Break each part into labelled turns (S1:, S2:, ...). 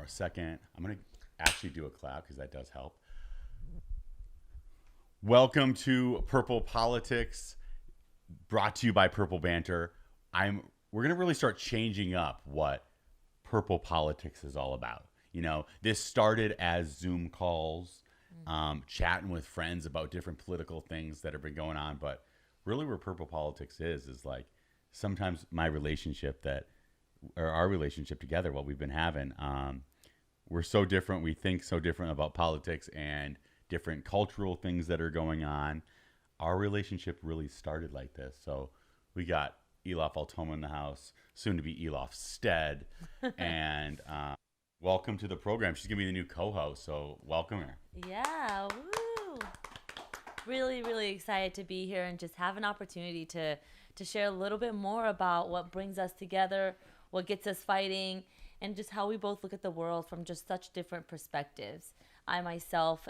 S1: second. I'm going to actually do a clap because that does help. Welcome to Purple Politics, brought to you by Purple Banter. We're going to really start changing up what Purple Politics is all about. You know, this started as Zoom calls, chatting with friends about different political things that have been going on. But really where Purple Politics is like sometimes my relationship or our relationship together, what we've been having. We're so different. We think so different about politics and different cultural things that are going on. Our relationship really started like this. So we got Elof Altoma in the house, soon to be Elof Stead. And welcome to the program. She's going to be the new co-host, so welcome her.
S2: Yeah, woo! Really, really excited to be here and just have an opportunity to share a little bit more about what brings us together, what gets us fighting, and just how we both look at the world from just such different perspectives. I myself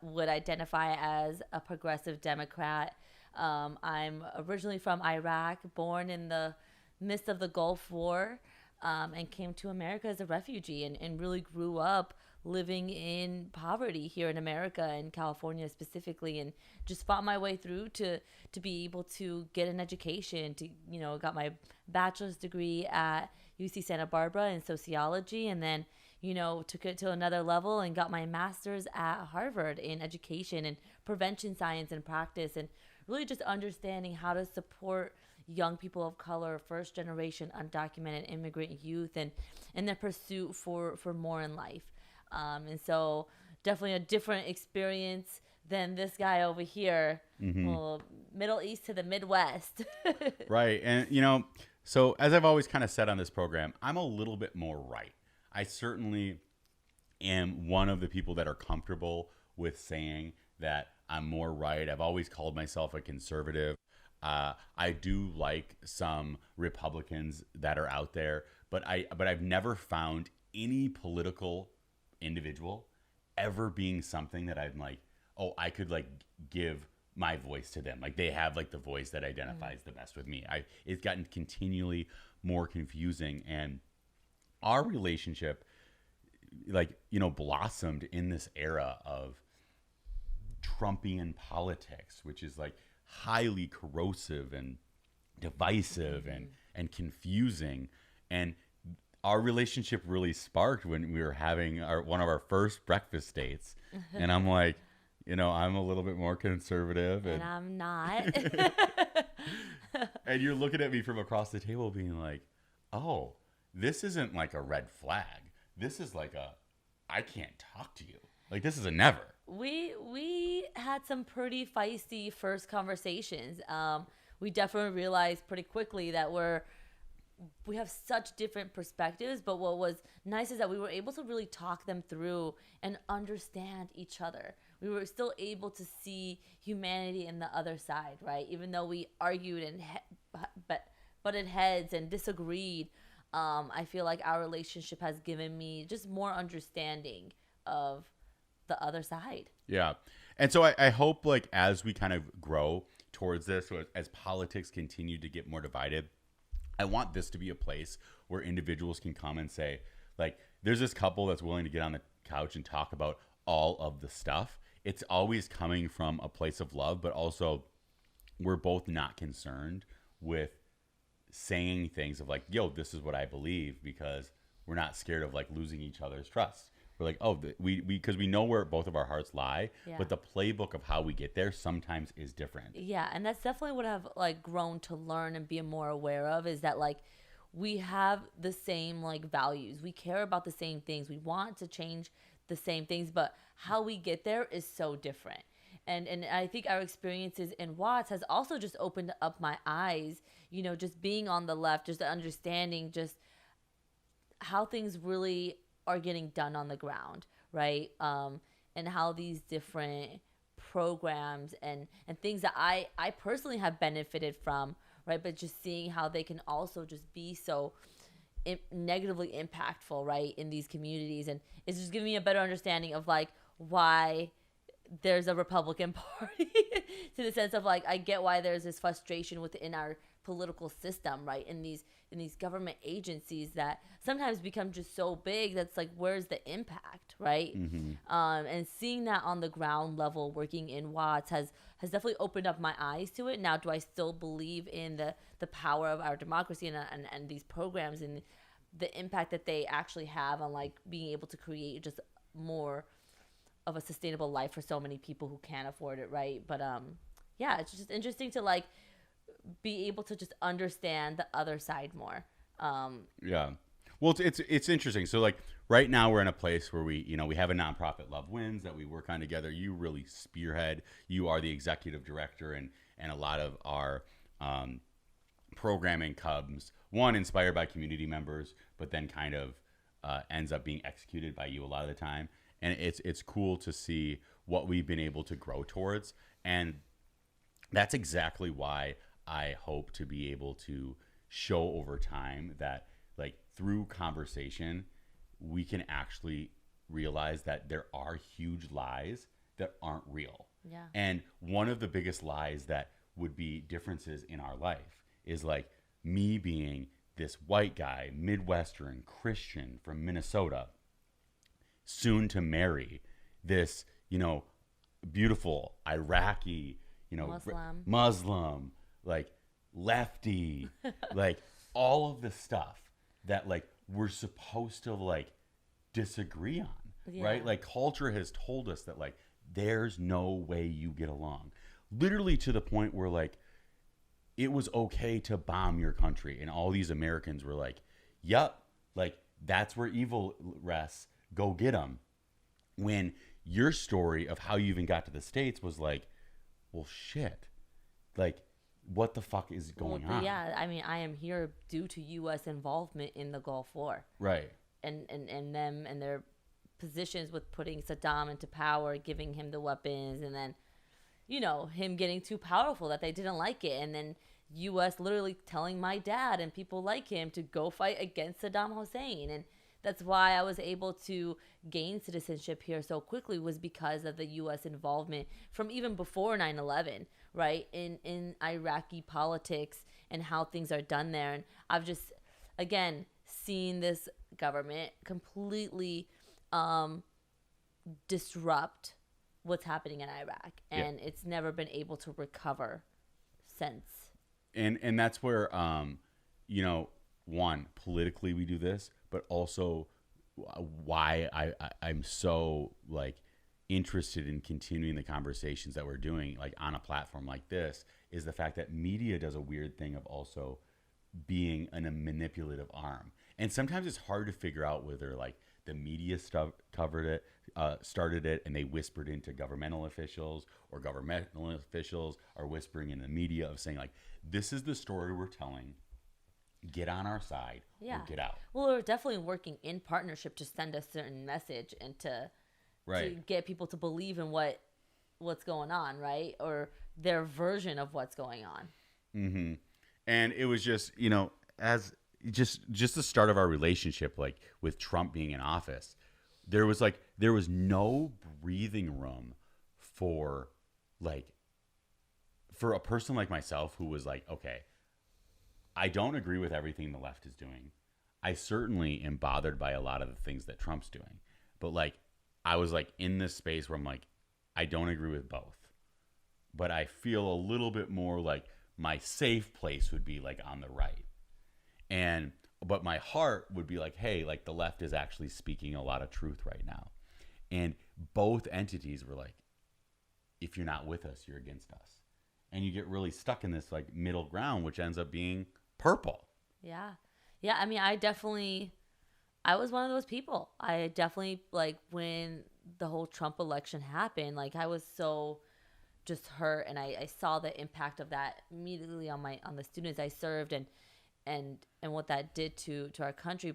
S2: would identify as a progressive Democrat. I'm originally from Iraq, born in the midst of the Gulf War, and came to America as a refugee and really grew up living in poverty here in America, in California specifically, and just fought my way through to be able to get an education, got my bachelor's degree at UC Santa Barbara in sociology, and then took it to another level and got my master's at Harvard in education and prevention science and practice, and really just understanding how to support young people of color, first generation undocumented immigrant youth, and in their pursuit for more in life. And so definitely a different experience than this guy over here, well, Middle East to the Midwest.
S1: Right. And, so as I've always kind of said on this program, I'm a little bit more right. I certainly am one of the people that are comfortable with saying that I'm more right. I've always called myself a conservative. I do like some Republicans that are out there, but I've never found any political individual ever being something that I'm like, oh, I could like give my voice to them. Like they have like the voice that identifies the best with me. It's gotten continually more confusing, and our relationship blossomed in this era of Trumpian politics, which is like highly corrosive and divisive and confusing. And our relationship really sparked when we were having one of our first breakfast dates. And I'm like, I'm a little bit more conservative.
S2: And I'm not.
S1: And you're looking at me from across the table being like, oh, this isn't like a red flag. This is like I can't talk to you. Like this is a never.
S2: We had some pretty feisty first conversations. We definitely realized pretty quickly that we have such different perspectives, but what was nice is that we were able to really talk them through and understand each other. We were still able to see humanity in the other side, right? Even though we argued and butted heads and disagreed, I feel like our relationship has given me just more understanding of the other side.
S1: Yeah. And so I hope like as we kind of grow towards this, as politics continue to get more divided, I want this to be a place where individuals can come and say, like, there's this couple that's willing to get on the couch and talk about all of the stuff. It's always coming from a place of love, but also we're both not concerned with saying things of like, yo, this is what I believe, because we're not scared of like losing each other's trust. We're like, oh, because we know where both of our hearts lie, but the playbook of how we get there sometimes is different.
S2: Yeah, and that's definitely what I've like grown to learn and be more aware of, is that like we have the same like values. We care about the same things. We want to change the same things, but how we get there is so different. And I think our experiences in Watts has also just opened up my eyes, just being on the left, just understanding just how things really are getting done on the ground, right? And how these different programs and things that I personally have benefited from, right? But just seeing how they can also just be so negatively impactful, right, in these communities. And it's just giving me a better understanding of like why there's a Republican Party to the sense of like I get why there's this frustration within our political system, right? In these government agencies that sometimes become just so big that's like where's the impact, right? And seeing that on the ground level working in Watts has definitely opened up my eyes to it. Now, do I still believe in the power of our democracy and these programs and the impact that they actually have on like being able to create just more of a sustainable life for so many people who can't afford it, right? But yeah, it's just interesting to like be able to just understand the other side more.
S1: Yeah. Well, it's interesting. So like right now we're in a place where we have a nonprofit, Love Wins, that we work on together. You really spearhead. You are the executive director, and a lot of our programming comes one inspired by community members, but then kind of ends up being executed by you a lot of the time. And it's cool to see what we've been able to grow towards, and that's exactly why I hope to be able to show over time that like through conversation we can actually realize that there are huge lies that aren't real.
S2: Yeah.
S1: And one of the biggest lies that would be differences in our life is like me being this white guy, Midwestern Christian from Minnesota, soon to marry this, beautiful Iraqi, Muslim, like lefty, like all of the stuff that like we're supposed to like disagree on, right? Like culture has told us that like there's no way you get along, literally to the point where like it was okay to bomb your country, and all these Americans were like, "Yep, like that's where evil rests. Go get them." When your story of how you even got to the States was like, well, shit, like what the fuck is going on?
S2: Yeah, I mean, I am here due to U.S. involvement in the Gulf War,
S1: right?
S2: And them and their positions with putting Saddam into power, giving him the weapons, and then him getting too powerful that they didn't like it, and then U.S. literally telling my dad and people like him to go fight against Saddam Hussein. And that's why I was able to gain citizenship here so quickly, was because of the U.S. involvement from even before 9/11, right? In Iraqi politics and how things are done there. And I've just, again, seen this government completely disrupt what's happening in Iraq. And it's never been able to recover since.
S1: And that's where, one, politically we do this, but also why I'm so like interested in continuing the conversations that we're doing like on a platform like this is the fact that media does a weird thing of also being a manipulative arm. And sometimes it's hard to figure out whether like the media stuff covered it, started it, and they whispered into governmental officials, or governmental officials are whispering in the media of saying like, this is the story we're telling. Get on our side or get out.
S2: Well, we're definitely working in partnership to send a certain message and to get people to believe in what's going on, right? Or their version of what's going on.
S1: Mm-hmm. And it was just, as just the start of our relationship, like with Trump being in office, there was no breathing room for a person like myself who was like, okay, I don't agree with everything the left is doing. I certainly am bothered by a lot of the things that Trump's doing. But like, I was like in this space where I'm like, I don't agree with both. But I feel a little bit more like my safe place would be like on the right. But my heart would be like, hey, like the left is actually speaking a lot of truth right now. And both entities were like, if you're not with us, you're against us. And you get really stuck in this like middle ground, which ends up being purple.
S2: Yeah. Yeah. I mean, I was one of those people. I definitely, like, when the whole Trump election happened, like, I was so just hurt, and I saw the impact of that immediately on the students I served and what that did to our country.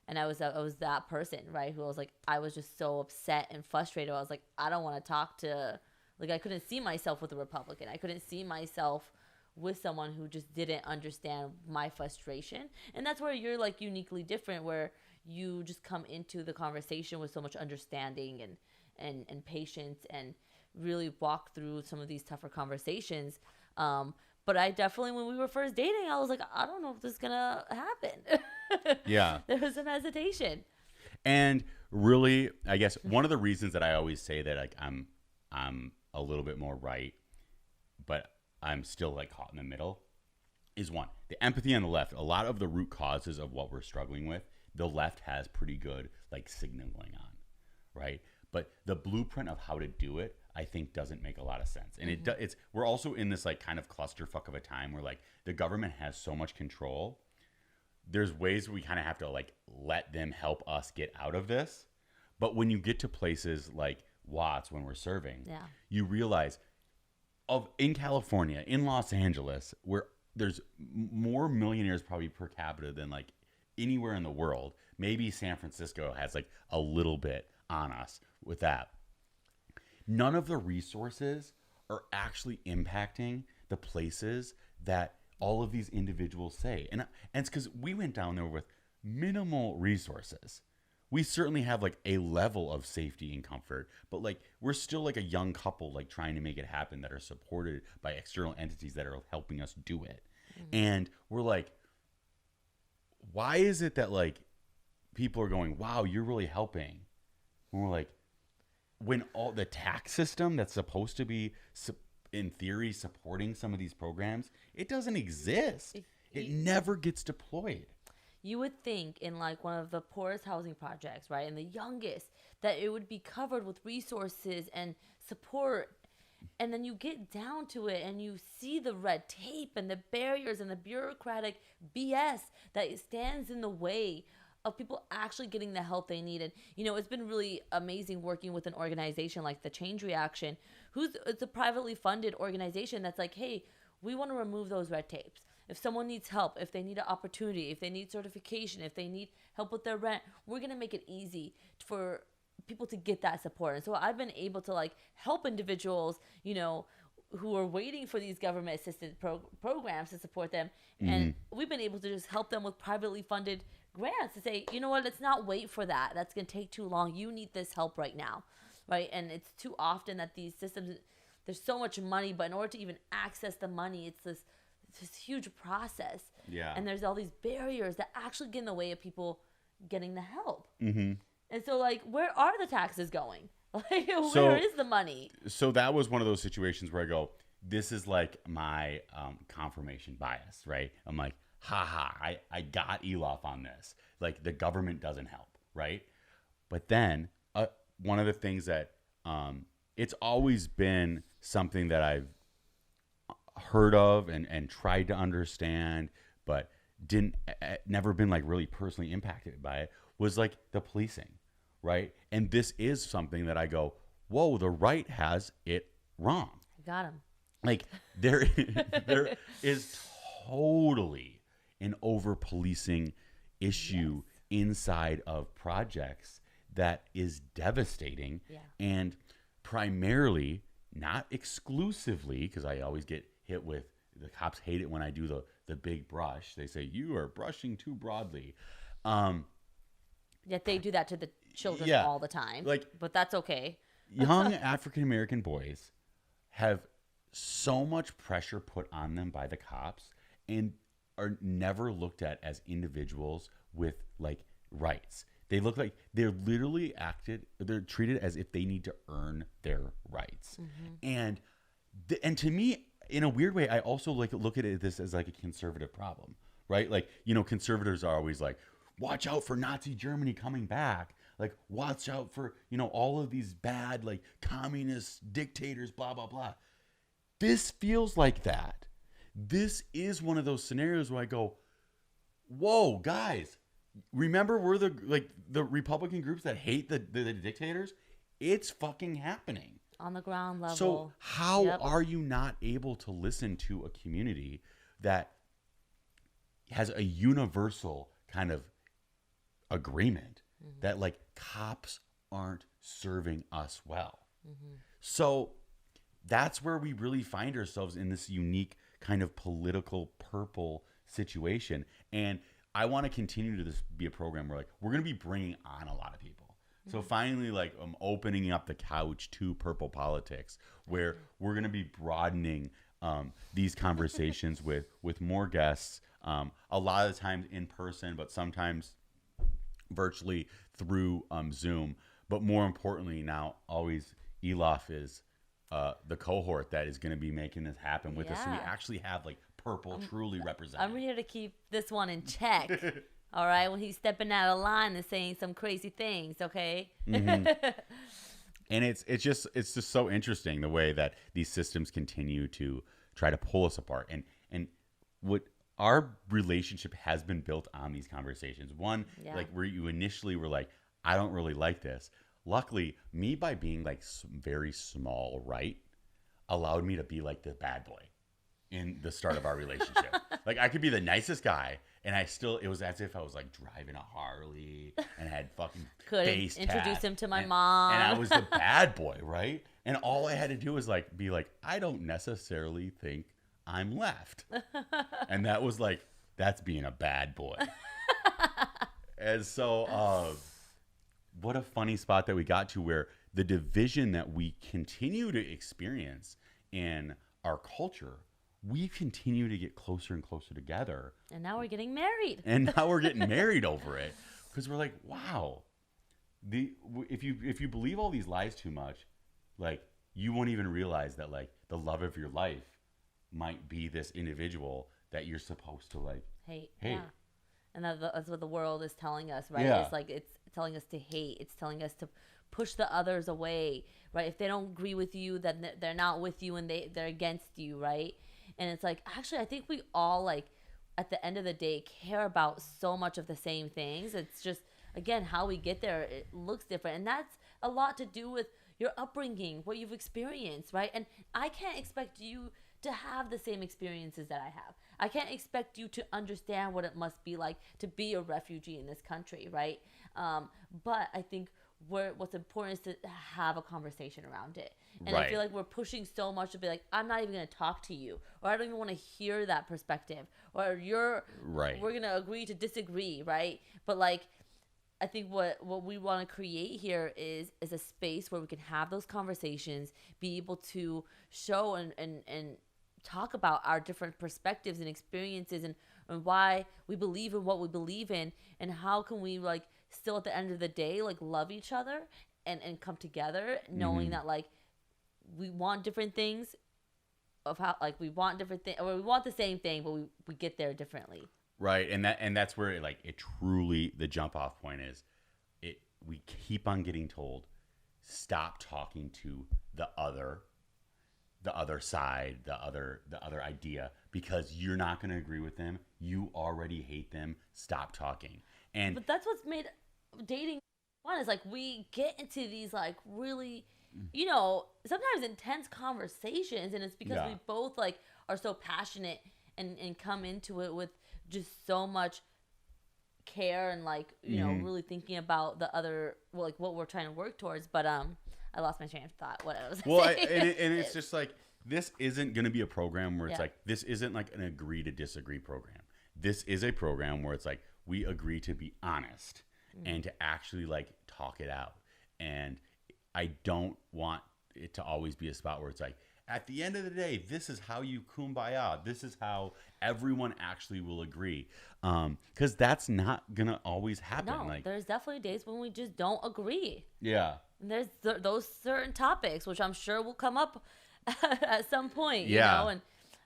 S2: And I was that person, right? Who I was just so upset and frustrated. I was like, I don't want to talk to, like, I couldn't see myself with a Republican. I couldn't see myself with someone who just didn't understand my frustration. And that's where you're like uniquely different, where you just come into the conversation with so much understanding and patience, and really walk through some of these tougher conversations. But I definitely, when we were first dating, I was like, I don't know if this is gonna happen.
S1: Yeah.
S2: There was some hesitation.
S1: And really, I guess one of the reasons that I always say that like I'm a little bit more right, but I'm still like caught in the middle, is one, the empathy on the left. A lot of the root causes of what we're struggling with, the left has pretty good like signaling on, right? But the blueprint of how to do it, I think, doesn't make a lot of sense. And it's we're also in this like kind of clusterfuck of a time where like the government has so much control. There's ways we kind of have to like let them help us get out of this. But when you get to places like Watts, when we're serving, you realize in California, in Los Angeles, where there's more millionaires probably per capita than like anywhere in the world. Maybe San Francisco has like a little bit on us with that. None of the resources are actually impacting the places that all of these individuals say. And it's because we went down there with minimal resources. We certainly have like a level of safety and comfort, but like we're still like a young couple like trying to make it happen that are supported by external entities that are helping us do it. And we're like, why is it that like people are going, wow, you're really helping? And we're like, when all the tax system that's supposed to be in theory supporting some of these programs, it doesn't exist. It never gets deployed.
S2: You would think in like one of the poorest housing projects, right, and the youngest, that it would be covered with resources and support. And then you get down to it and you see the red tape and the barriers and the bureaucratic BS that stands in the way of people actually getting the help they need. And, you know, it's been really amazing working with an organization like the Change Reaction, it's a privately funded organization that's like, hey, we want to remove those red tapes. If someone needs help, if they need an opportunity, if they need certification, if they need help with their rent, we're going to make it easy for people to get that support. And so I've been able to like help individuals, you know, who are waiting for these government assisted programs to support them. And we've been able to just help them with privately funded grants to say, you know what, let's not wait for that. That's going to take too long. You need this help right now. Right. And it's too often that these systems, there's so much money, but in order to even access the money, it's this huge process.
S1: Yeah.
S2: And there's all these barriers that actually get in the way of people getting the help. And so, like, where are the taxes going? Like, where is the money?
S1: So that was one of those situations where I go, this is like my confirmation bias, right? I'm like, I got Elof on this. Like, the government doesn't help, right? But then one of the things that it's always been something that I've heard of and tried to understand, but never been like really personally impacted by it, was like the policing, right? And this is something that I go, whoa, the right has it wrong.
S2: I got him.
S1: Like there is totally an over policing issue inside of projects that is devastating. And primarily, not exclusively, because I always get hit with, the cops hate it when I do the big brush. They say, you are brushing too broadly.
S2: Yet they do that to the children all the time.
S1: Like,
S2: but that's okay.
S1: Young African-American boys have so much pressure put on them by the cops and are never looked at as individuals with like rights. They look like they're treated as if they need to earn their rights. And to me, in a weird way, I also like look at this as like a conservative problem, right? Like, you know, conservatives are always like, watch out for Nazi Germany coming back. Like, watch out for, you know, all of these bad, like, communist dictators, blah, blah, blah. This feels like that. This is one of those scenarios where I go, whoa, guys, remember we're the Republican groups that hate the dictators? It's fucking happening.
S2: On the ground level.
S1: So how are you not able to listen to a community that has a universal kind of agreement that like cops aren't serving us well? So that's where we really find ourselves in this unique kind of political purple situation. And I want to continue to this be a program where like we're going to be bringing on a lot of people. So finally, like, I'm opening up the couch to Purple Politics, where we're going to be broadening these conversations with more guests, a lot of the times in person, but sometimes virtually through Zoom. But more importantly, now always Elof is the cohort that is going to be making this happen with us. So we actually have like Purple truly represented.
S2: I'm here to keep this one in check. All right, when he's stepping out of line and saying some crazy things, okay?
S1: And it's just so interesting the way that these systems continue to try to pull us apart. And what our relationship has been built on these conversations. One, like where you initially were like, I don't really like this. Luckily, me by being like very small, right, allowed me to be like the bad boy in the start of our relationship. Like I could be the nicest guy, and it was as if I was like driving a Harley and had fucking face
S2: introduce him to my mom.
S1: And I was the bad boy, right? And all I had to do was like be like, I don't necessarily think I'm left. And that was like, that's being a bad boy. And so what a funny spot that we got to, where the division that we continue to experience in our culture, we continue to get closer and closer together.
S2: And now we're getting married.
S1: And now we're getting married over it, because we're like, wow, if you believe all these lies too much, like you won't even realize that like the love of your life might be this individual that you're supposed to like hate.
S2: Yeah. And that's what the world is telling us, right?
S1: Yeah.
S2: It's like it's telling us to hate. It's telling us to push the others away, right? If they don't agree with you, then they're not with you and they're against you, right? And it's like, actually, I think we all, like, at the end of the day, care about so much of the same things. It's just, again, how we get there, it looks different. And that's a lot to do with your upbringing, what you've experienced, right? And I can't expect you to have the same experiences that I have. I can't expect you to understand what it must be like to be a refugee in this country, right? But I think what's important is to have a conversation around it. And I feel like we're pushing so much to be like, I'm not even going to talk to you, or I don't even want to hear that perspective, or we're going to agree to disagree, right? But like, I think what we want to create here is a space where we can have those conversations, be able to show and talk about our different perspectives and experiences, and why we believe in what we believe in, and how can we like still at the end of the day like love each other and come together, knowing that like we want different things, of how like we want different things, or we want the same thing, but we get there differently.
S1: Right. And that's where it truly, the jump off point is, we keep on getting told, stop talking to the other side, the other idea, because you're not going to agree with them. You already hate them. Stop talking.
S2: But that's what's made dating fun, is like we get into these like really, sometimes intense conversations, and it's because we both like are so passionate and come into it with just so much care and like, really thinking about the other, well, like what we're trying to work towards. But I lost my train of thought. What I was saying.
S1: And it's just like, this isn't going to be a program where it's like, this isn't like an agree to disagree program. This is a program where it's like, we agree to be honest and to actually like talk it out. And I don't want it to always be a spot where it's like, at the end of the day, this is how you kumbaya. This is how everyone actually will agree. Because that's not going to always happen.
S2: No,
S1: like,
S2: there's definitely days when we just don't agree.
S1: Yeah.
S2: And there's those certain topics, which I'm sure will come up at some point,
S1: Yeah.
S2: And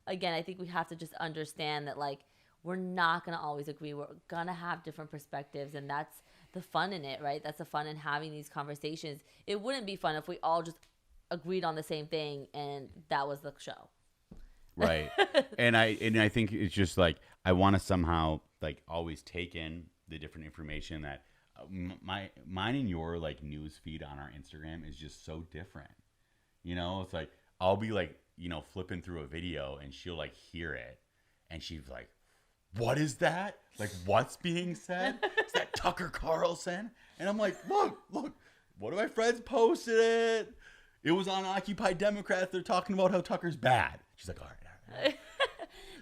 S2: again, I think we have to just understand that, like, we're not going to always agree. We're going to have different perspectives, and that's the fun in it, right? That's the fun in having these conversations. It wouldn't be fun if we all just agreed on the same thing and that was the show.
S1: Right. and I think it's just like, I want to somehow like always take in the different information that mine and your like news feed on our Instagram is just so different. It's like, I'll be like, flipping through a video and she'll like hear it and she's like, what is that? Like, what's being said? Is that Tucker Carlson? And I'm like, look, one of my friends posted it. It was on Occupy Democrats. They're talking about how Tucker's bad. She's like, all right.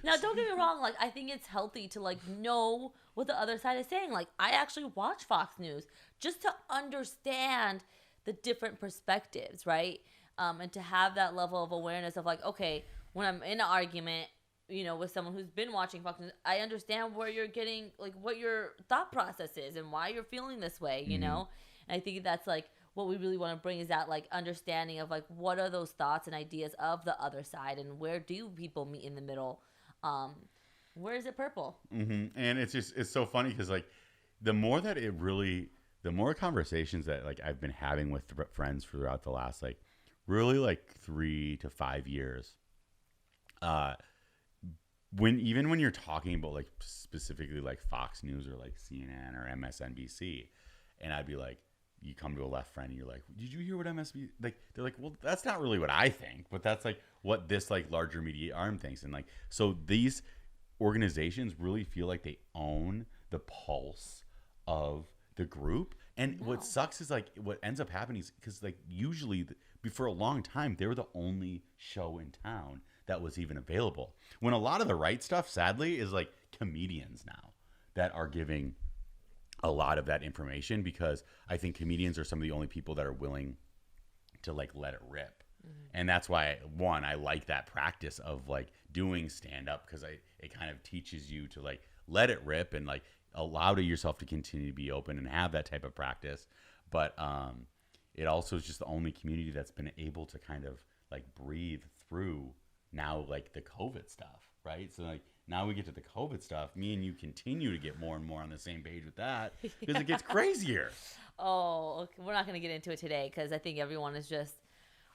S2: Now, don't get me wrong. Like, I think it's healthy to like know what the other side is saying. Like, I actually watch Fox News just to understand the different perspectives, right? And to have that level of awareness of like, okay, when I'm in an argument, with someone who's been watching Fox News, I understand where you're getting, like, what your thought process is and why you're feeling this way, And I think that's like what we really want to bring is that like understanding of like what are those thoughts and ideas of the other side and where do people meet in the middle. Where is it purple?
S1: And it's so funny because like the more conversations that like I've been having with friends throughout the last like really like 3 to 5 years, when you're talking about like specifically like Fox News or like CNN or MSNBC, and I'd be like, you come to a left friend and you're like, did you hear what MSNBC, like, they're like, well, that's not really what I think, but that's like what this like larger media arm thinks. And like, so these organizations really feel like they own the pulse of the group. And what sucks is like what ends up happening is because like usually for a long time they were the only show in town that was even available, when a lot of the right stuff sadly is like comedians now that are giving a lot of that information, because I think comedians are some of the only people that are willing to like let it rip. And that's why I like that practice of like doing stand up, because it kind of teaches you to like let it rip and like allow to yourself to continue to be open and have that type of practice. But it also is just the only community that's been able to kind of like breathe through now like the COVID stuff, right? So like now we get to the COVID stuff, me and you continue to get more and more on the same page with that because it gets crazier.
S2: Oh, okay. We're not going to get into it today because I think everyone is just,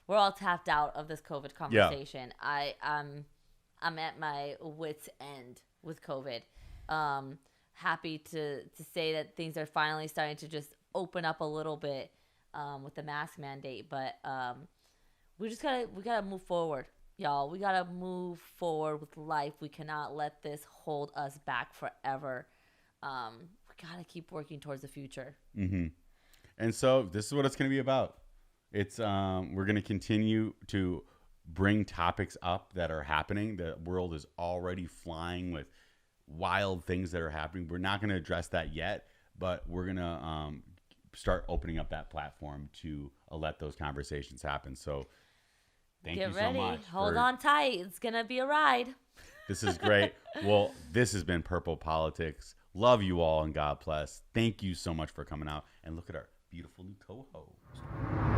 S2: we're all tapped out of this COVID conversation. Yeah. I'm at my wit's end with COVID. Happy to say that things are finally starting to just open up a little bit with the mask mandate, but we gotta move forward, y'all. We gotta move forward with life. We cannot let this hold us back forever. We gotta keep working towards the future.
S1: Mm-hmm. And so this is what it's gonna be about. It's we're gonna continue to bring topics up that are happening. The world is already flying with wild things that are happening. We're not going to address that yet, but we're going to start opening up that platform to let those conversations happen. So thank you so much.
S2: Hold on tight. It's going to be a ride.
S1: This is great. Well, this has been Purple Politics. Love you all and God bless. Thank you so much for coming out. And look at our beautiful new co-host.